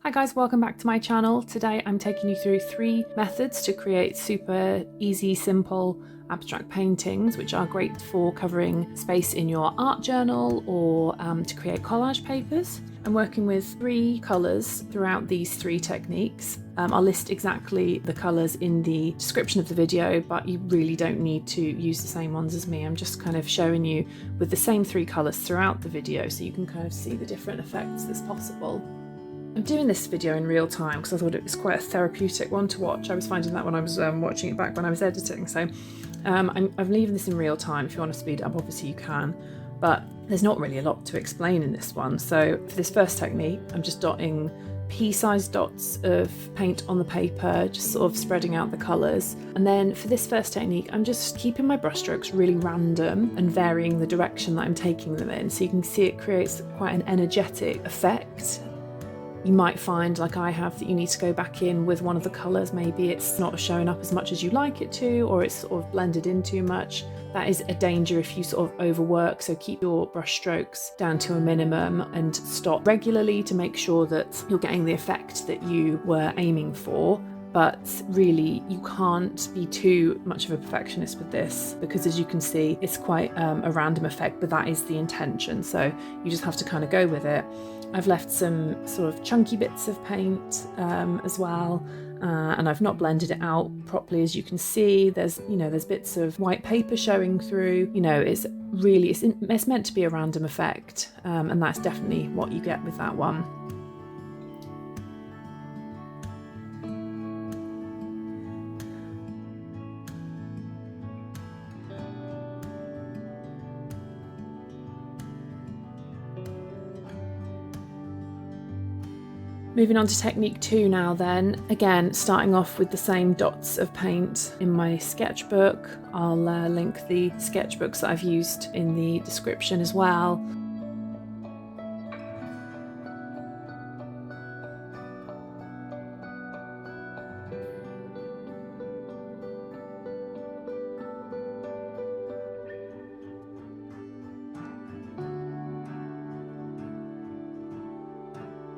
Hi guys, welcome back to my channel. Today I'm taking you through 3 methods to create super easy, simple abstract paintings, which are great for covering space in your art journal or to create collage papers. I'm working with 3 colours throughout these 3 techniques. I'll list exactly the colours in the description of the video, but you really don't need to use the same ones as me. I'm just kind of showing you with the same 3 colours throughout the video so you can kind of see the different effects that's possible. I'm doing this video in real time because I thought it was quite a therapeutic one to watch. I was finding that when I was watching it back when I was editing. So I'm leaving this in real time. If you want to speed it up, obviously you can. But there's not really a lot to explain in this one. So for this first technique, I'm just dotting pea-sized dots of paint on the paper, just sort of spreading out the colours. And then for this first technique, I'm just keeping my brushstrokes really random and varying the direction that I'm taking them in. So you can see it creates quite an energetic effect. You might find, like I have, that you need to go back in with one of the colours. Maybe it's not showing up as much as you like it to, or it's sort of blended in too much. That is a danger if you sort of overwork, so keep your brush strokes down to a minimum and stop regularly to make sure that you're getting the effect that you were aiming for. But really, you can't be too much of a perfectionist with this because, as you can see, it's quite a random effect, but that is the intention. So you just have to kind of go with it. I've left some sort of chunky bits of paint as well, and I've not blended it out properly. As you can see, there's bits of white paper showing through. It's meant to be a random effect, and that's definitely what you get with that one. Moving on to technique 2 now then, again starting off with the same dots of paint in my sketchbook. I'll link the sketchbooks that I've used in the description as well.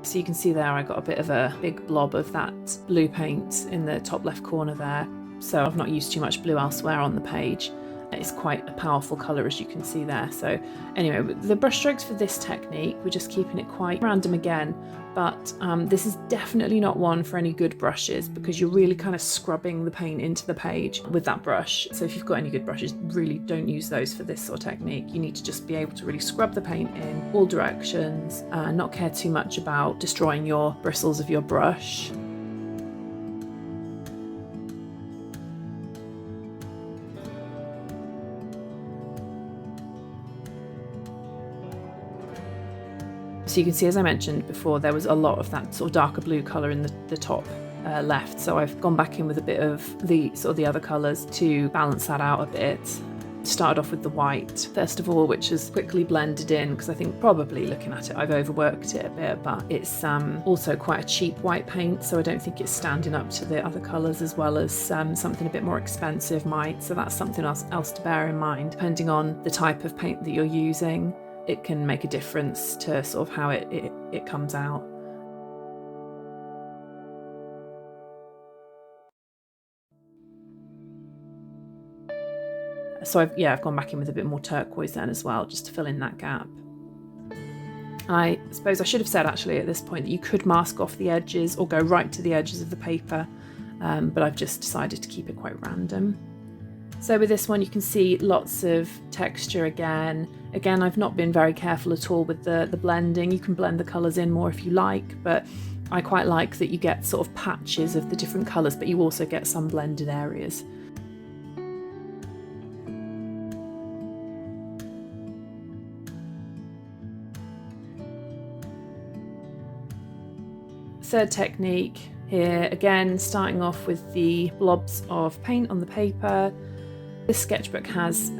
So you can see there I got a bit of a big blob of that blue paint in the top left corner there. So I've not used too much blue elsewhere on the page. It's quite a powerful colour, as you can see there. So anyway, the brush strokes for this technique, we're just keeping it quite random again, but this is definitely not one for any good brushes because you're really kind of scrubbing the paint into the page with that brush. So if you've got any good brushes, really don't use those for this sort of technique. You need to just be able to really scrub the paint in all directions and not care too much about destroying your bristles of your brush. So you can see, as I mentioned before, there was a lot of that sort of darker blue colour in the top left. So I've gone back in with a bit of the other colours to balance that out a bit. Started off with the white first of all, which has quickly blended in because I think probably looking at it I've overworked it a bit, but it's also quite a cheap white paint, so I don't think it's standing up to the other colours as well as something a bit more expensive might. So that's something else to bear in mind. Depending on the type of paint that you're using, it can make a difference to sort of how it comes out. So I've gone back in with a bit more turquoise then as well, just to fill in that gap. I suppose I should have said actually at this point that you could mask off the edges or go right to the edges of the paper, but I've just decided to keep it quite random. So with this one you can see lots of texture again. Again, I've not been very careful at all with the blending. You can blend the colours in more if you like, but I quite like that you get sort of patches of the different colours, but you also get some blended areas. Third technique here, again starting off with the blobs of paint on the paper. This sketchbook has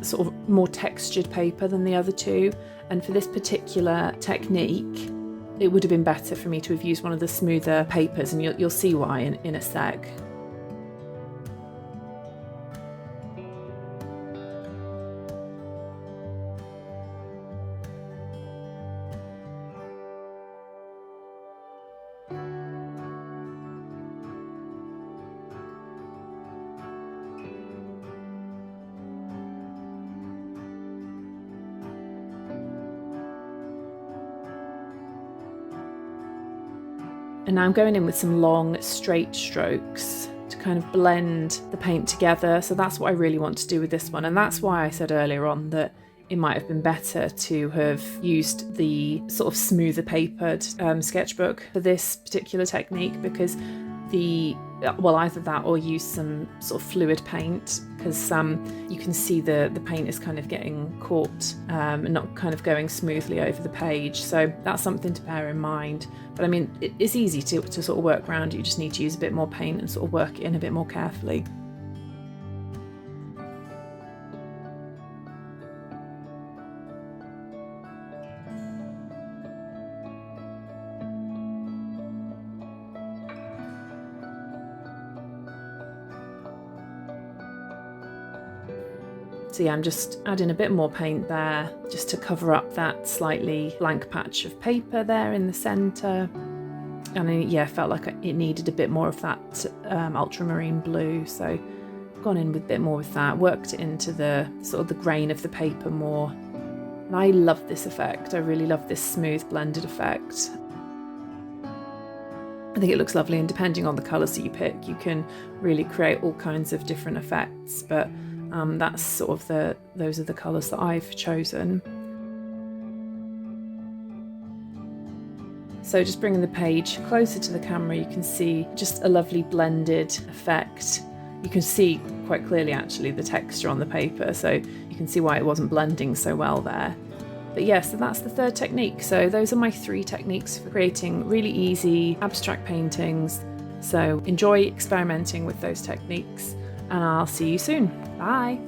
sort of more textured paper than the other 2, and for this particular technique it would have been better for me to have used one of the smoother papers, and you'll see why in a sec. And now I'm going in with some long straight strokes to kind of blend the paint together. So that's what I really want to do with this one. And that's why I said earlier on that it might have been better to have used the sort of smoother papered sketchbook for this particular technique, because either that or use some sort of fluid paint, because you can see the paint is kind of getting caught and not kind of going smoothly over the page. So that's something to bear in mind. But I mean, it's easy to sort of work around. You just need to use a bit more paint and sort of work it in a bit more carefully. So yeah, I'm just adding a bit more paint there just to cover up that slightly blank patch of paper there in the centre. And yeah, felt like it needed a bit more of that ultramarine blue, so gone in with a bit more with that, worked it into the sort of the grain of the paper more. And I love this effect. I really love this smooth blended effect. I think it looks lovely, and depending on the colours that you pick, you can really create all kinds of different effects. But that's sort of those are the colours that I've chosen. So just bringing the page closer to the camera, you can see just a lovely blended effect. You can see quite clearly actually the texture on the paper, so you can see why it wasn't blending so well there. But yeah, so that's the third technique. So those are my 3 techniques for creating really easy abstract paintings. So enjoy experimenting with those techniques, and I'll see you soon. Bye!